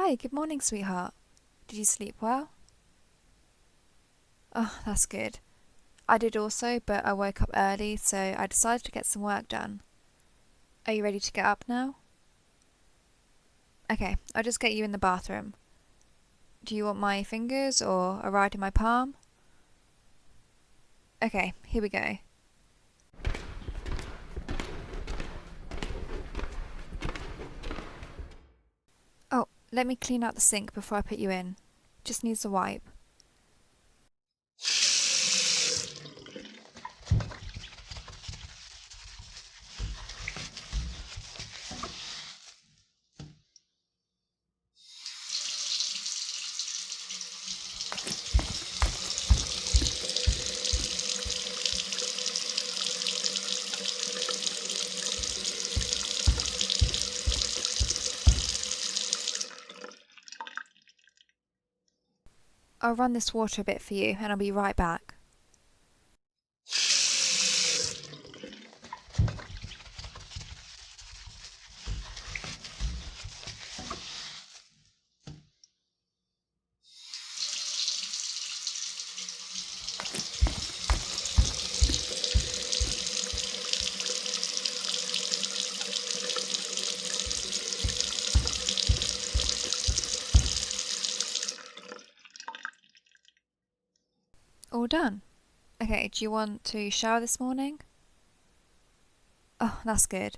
Hi, good morning, sweetheart. Did you sleep well? Oh, that's good. I did also, but I woke up early, so I decided to get some work done. Are you ready to get up now? Okay, I'll just get you in the bathroom. Do you want my fingers or a ride in my palm? Okay, here we go. Oh, let me clean out the sink before I put you in. Just needs a wipe. I'll run this water a bit for you and I'll be right back. All done. Okay, do you want to shower this morning? Oh, that's good.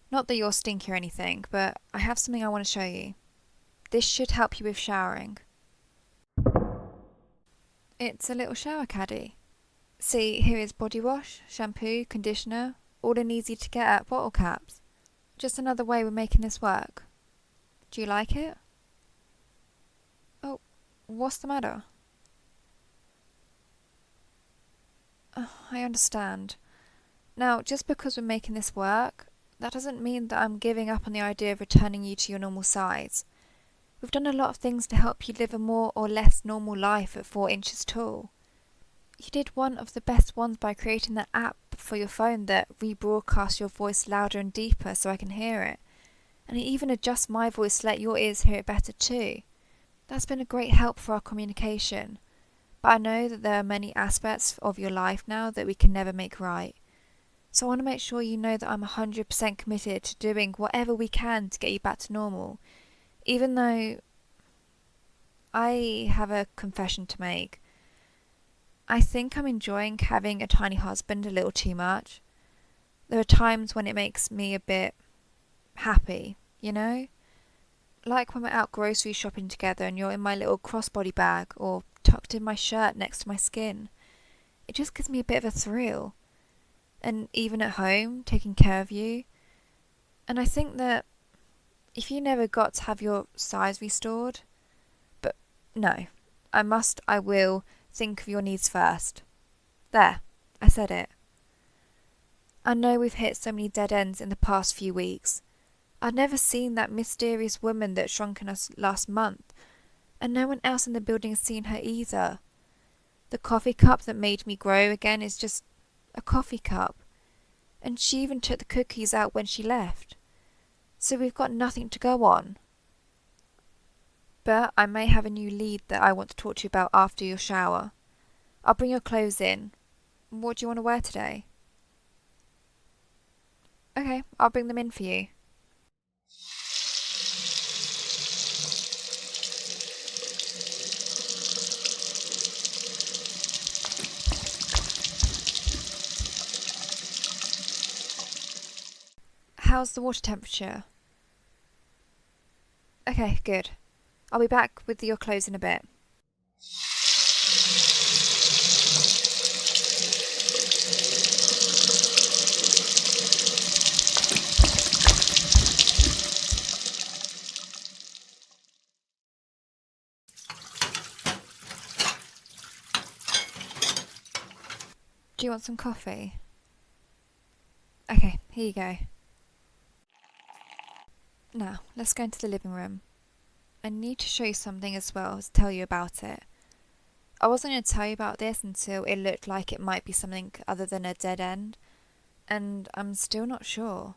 Not that you're stinky or anything, but I have something I want to show you. This should help you with showering. It's a little shower caddy. See, here is body wash, shampoo, conditioner, all in easy to get at bottle caps. Just another way we're making this work. Do you like it? Oh, what's the matter? Oh, I understand. Now, just because we're making this work, that doesn't mean that I'm giving up on the idea of returning you to your normal size. We've done a lot of things to help you live a more or less normal life at 4 inches tall. You did one of the best ones by creating that app for your phone that rebroadcasts your voice louder and deeper so I can hear it. And it even adjusts my voice to let your ears hear it better too. That's been a great help for our communication. But I know that there are many aspects of your life now that we can never make right. So I want to make sure you know that I'm 100% committed to doing whatever we can to get you back to normal. Even though I have a confession to make. I think I'm enjoying having a tiny husband a little too much. There are times when it makes me a bit happy, you know? Like when we're out grocery shopping together and you're in my little crossbody bag or tucked in my shirt next to my skin. It just gives me a bit of a thrill. And even at home, taking care of you. And I think that if you never got to have your size restored, but no, I will think of your needs first. There, I said it. I know we've hit so many dead ends in the past few weeks. I'd never seen that mysterious woman that shrunk in us last month, and no one else in the building has seen her either. The coffee cup that made me grow again is just a coffee cup, and she even took the cookies out when she left. So we've got nothing to go on. But I may have a new lead that I want to talk to you about after your shower. I'll bring your clothes in. What do you want to wear today? Okay, I'll bring them in for you. How's the water temperature? Okay, good. I'll be back with your clothes in a bit. Do you want some coffee? Okay, here you go. Now, let's go into the living room. I need to show you something as well as tell you about it. I wasn't going to tell you about this until it looked like it might be something other than a dead end, and I'm still not sure.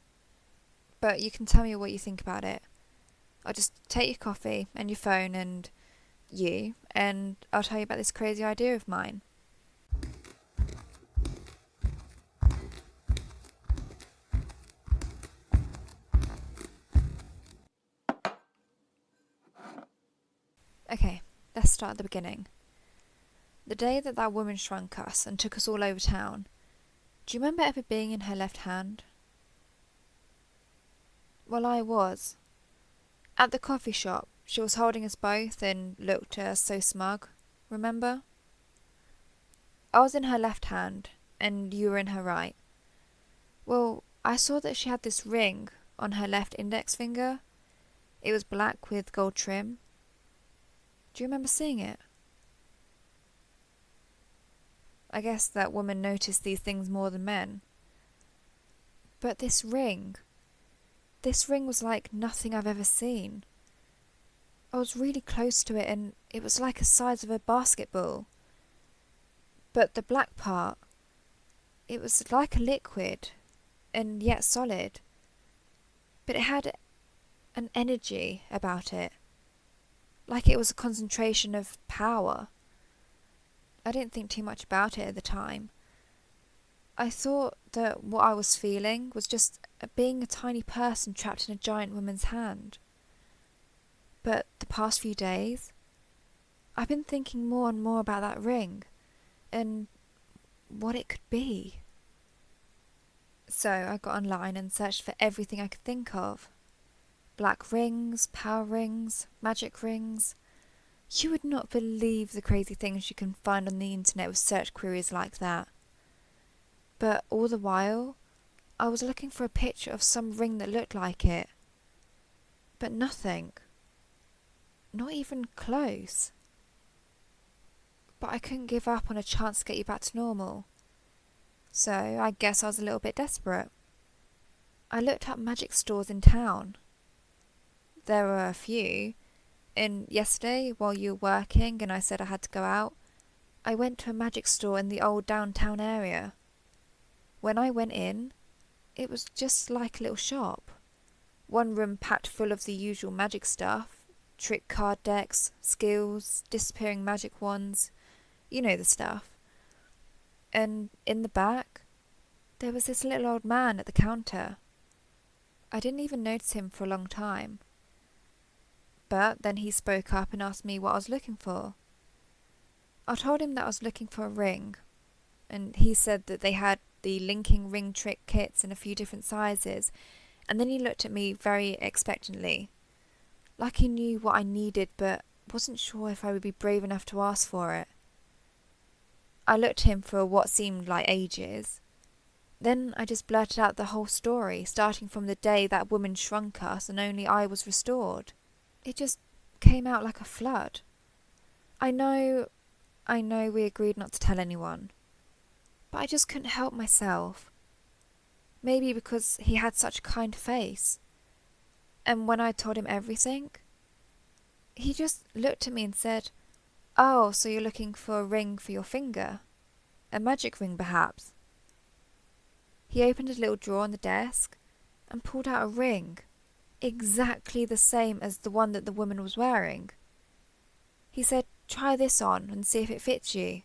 But you can tell me what you think about it. I'll just take your coffee and your phone and and I'll tell you about this crazy idea of mine. Okay, let's start at the beginning. The day that woman shrunk us and took us all over town, do you remember ever being in her left hand? Well, I was. At the coffee shop, she was holding us both and looked at us so smug, remember? I was in her left hand, and you were in her right. Well, I saw that she had this ring on her left index finger. It was black with gold trim. Do you remember seeing it? I guess that woman noticed these things more than men. But this ring was like nothing I've ever seen. I was really close to it and it was like the size of a basketball. But the black part, it was like a liquid and yet solid. But it had an energy about it, like it was a concentration of power. I didn't think too much about it at the time. I thought that what I was feeling was just being a tiny person trapped in a giant woman's hand. But the past few days, I've been thinking more and more about that ring and what it could be. So I got online and searched for everything I could think of. Black rings, power rings, magic rings. You would not believe the crazy things you can find on the internet with search queries like that. But all the while, I was looking for a picture of some ring that looked like it. But nothing. Not even close. But I couldn't give up on a chance to get you back to normal. So I guess I was a little bit desperate. I looked up magic stores in town. There were a few, and yesterday, while you were working and I said I had to go out, I went to a magic store in the old downtown area. When I went in, it was just like a little shop. One room packed full of the usual magic stuff, trick card decks, skills, disappearing magic wands, you know the stuff. And in the back, there was this little old man at the counter. I didn't even notice him for a long time. But then he spoke up and asked me what I was looking for. I told him that I was looking for a ring, and he said that they had the linking ring trick kits in a few different sizes, and then he looked at me very expectantly, like he knew what I needed but wasn't sure if I would be brave enough to ask for it. I looked at him for what seemed like ages. Then I just blurted out the whole story, starting from the day that woman shrunk us and only I was restored. It just came out like a flood. I know we agreed not to tell anyone, but I just couldn't help myself. Maybe because he had such a kind face. And when I told him everything, he just looked at me and said, "Oh, so you're looking for a ring for your finger? A magic ring, perhaps?" He opened a little drawer on the desk and pulled out a ring, exactly the same as the one that the woman was wearing. He said, "Try this on and see if it fits you."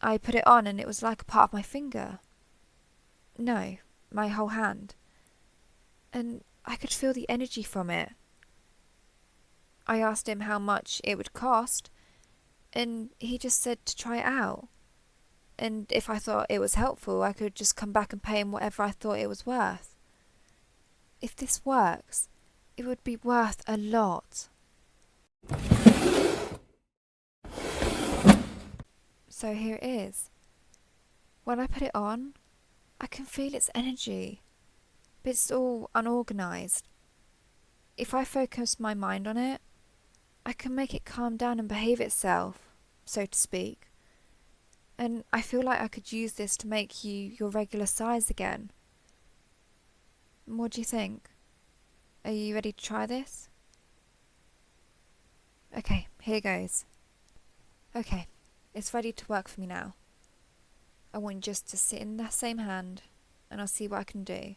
I put it on and it was like a part of my finger. No, my whole hand. And I could feel the energy from it. I asked him how much it would cost, and he just said to try it out. And if I thought it was helpful, I could just come back and pay him whatever I thought it was worth. If this works, it would be worth a lot. So here it is. When I put it on, I can feel its energy, but it's all unorganized. If I focus my mind on it, I can make it calm down and behave itself, so to speak. And I feel like I could use this to make you your regular size again. What do you think? Are you ready to try this? Okay, here goes. Okay, it's ready to work for me now. I want you just to sit in that same hand, and I'll see what I can do.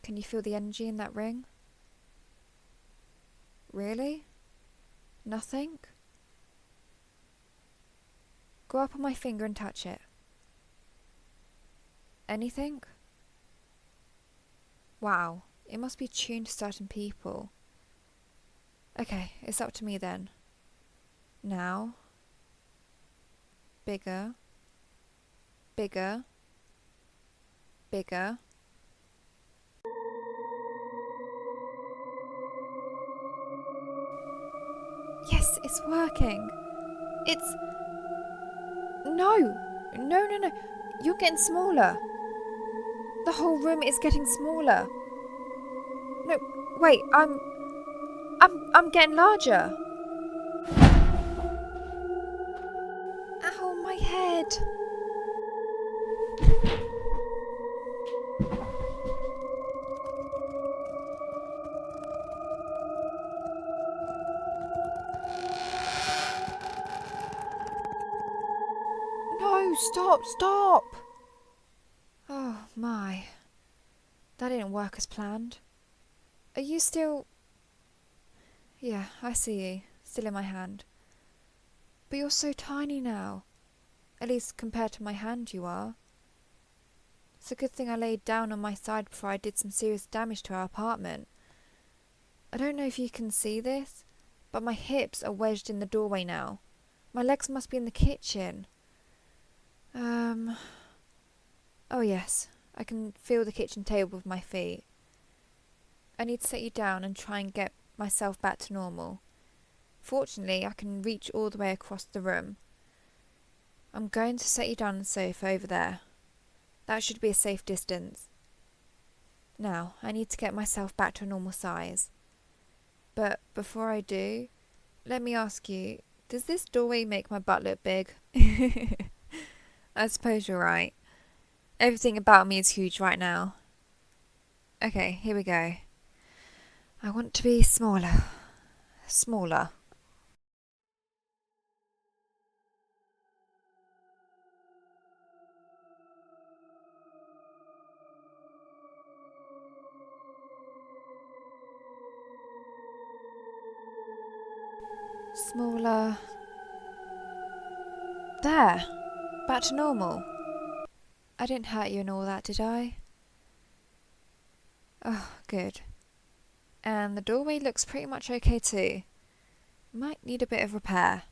Can you feel the energy in that ring? Really? Nothing? Go up on my finger and touch it. Anything? Wow, it must be tuned to certain people. Okay, it's up to me then. Now. Bigger. Bigger. Bigger. Yes, it's working. It's... No! No, no, no. You're getting smaller. The whole room is getting smaller. No, wait, I'm getting larger. Ow, my head. No, stop. Oh, my. That didn't work as planned. Are you still... Yeah, I see you. Still in my hand. But you're so tiny now. At least compared to my hand you are. It's a good thing I laid down on my side before I did some serious damage to our apartment. I don't know if you can see this, but my hips are wedged in the doorway now. My legs must be in the kitchen. Oh yes, I can feel the kitchen table with my feet. I need to set you down and try and get myself back to normal. Fortunately, I can reach all the way across the room. I'm going to set you down on the sofa over there. That should be a safe distance. Now, I need to get myself back to a normal size. But before I do, let me ask you, does this doorway make my butt look big? I suppose you're right. Everything about me is huge right now. Okay, here we go. I want to be smaller. Smaller. Smaller. There. Back to normal. I didn't hurt you and all that, did I? Oh, good. And the doorway looks pretty much okay too. Might need a bit of repair.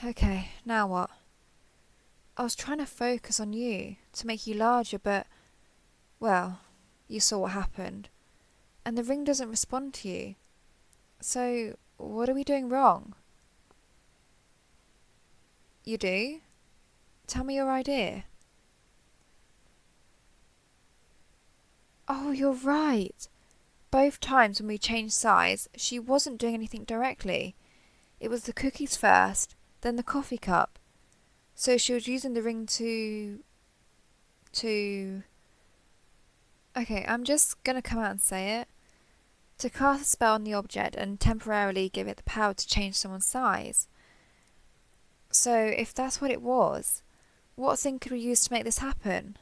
Okay, now what? I was trying to focus on you to make you larger, but... Well, you saw what happened. And the ring doesn't respond to you. So, what are we doing wrong? You do? Tell me your idea. Oh, you're right. Both times when we changed size, she wasn't doing anything directly. It was the cookies first, then the coffee cup. So she was using the ring to... Okay, I'm just gonna come out and say it. To cast a spell on the object and temporarily give it the power to change someone's size. So, if that's what it was, what thing could we use to make this happen?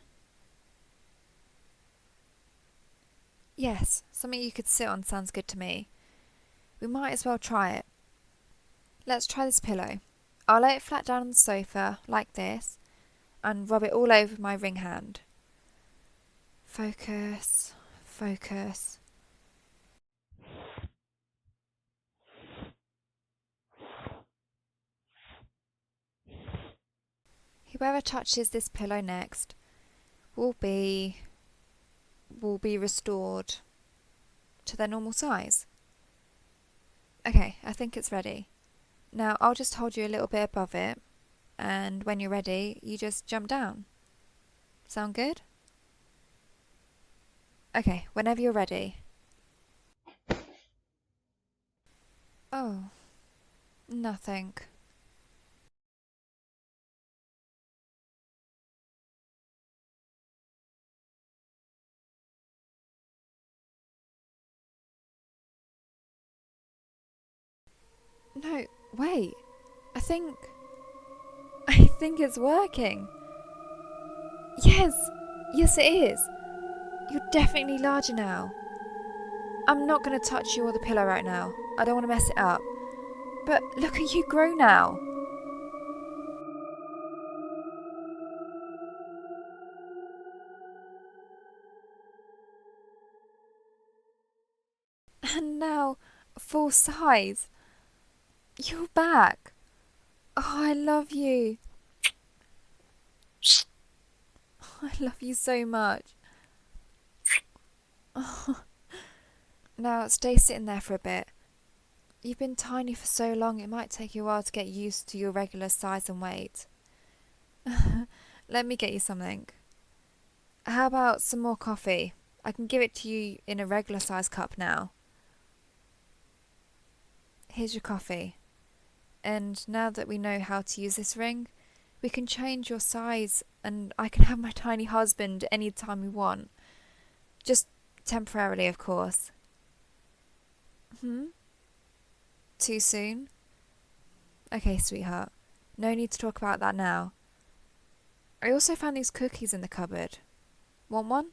Yes, something you could sit on sounds good to me. We might as well try it. Let's try this pillow. I'll lay it flat down on the sofa, like this, and rub it all over my ring hand. Focus, focus. Whoever touches this pillow next will be restored to their normal size. Okay, I think it's ready. Now I'll just hold you a little bit above it, and when you're ready, you just jump down. Sound good? Okay, whenever you're ready. Oh, nothing. No, wait. I think it's working. Yes, yes it is. You're definitely larger now. I'm not going to touch you or the pillow right now. I don't want to mess it up. But look at you grow now. And now, full size. You're back. Oh, I love you. I love you so much. Oh. Now, stay sitting there for a bit. You've been tiny for so long, it might take you a while to get used to your regular size and weight. Let me get you something. How about some more coffee? I can give it to you in a regular size cup now. Here's your coffee. And now that we know how to use this ring, we can change your size and I can have my tiny husband any time we want. Just temporarily, of course. Hmm? Too soon? Okay, sweetheart. No need to talk about that now. I also found these cookies in the cupboard. Want one?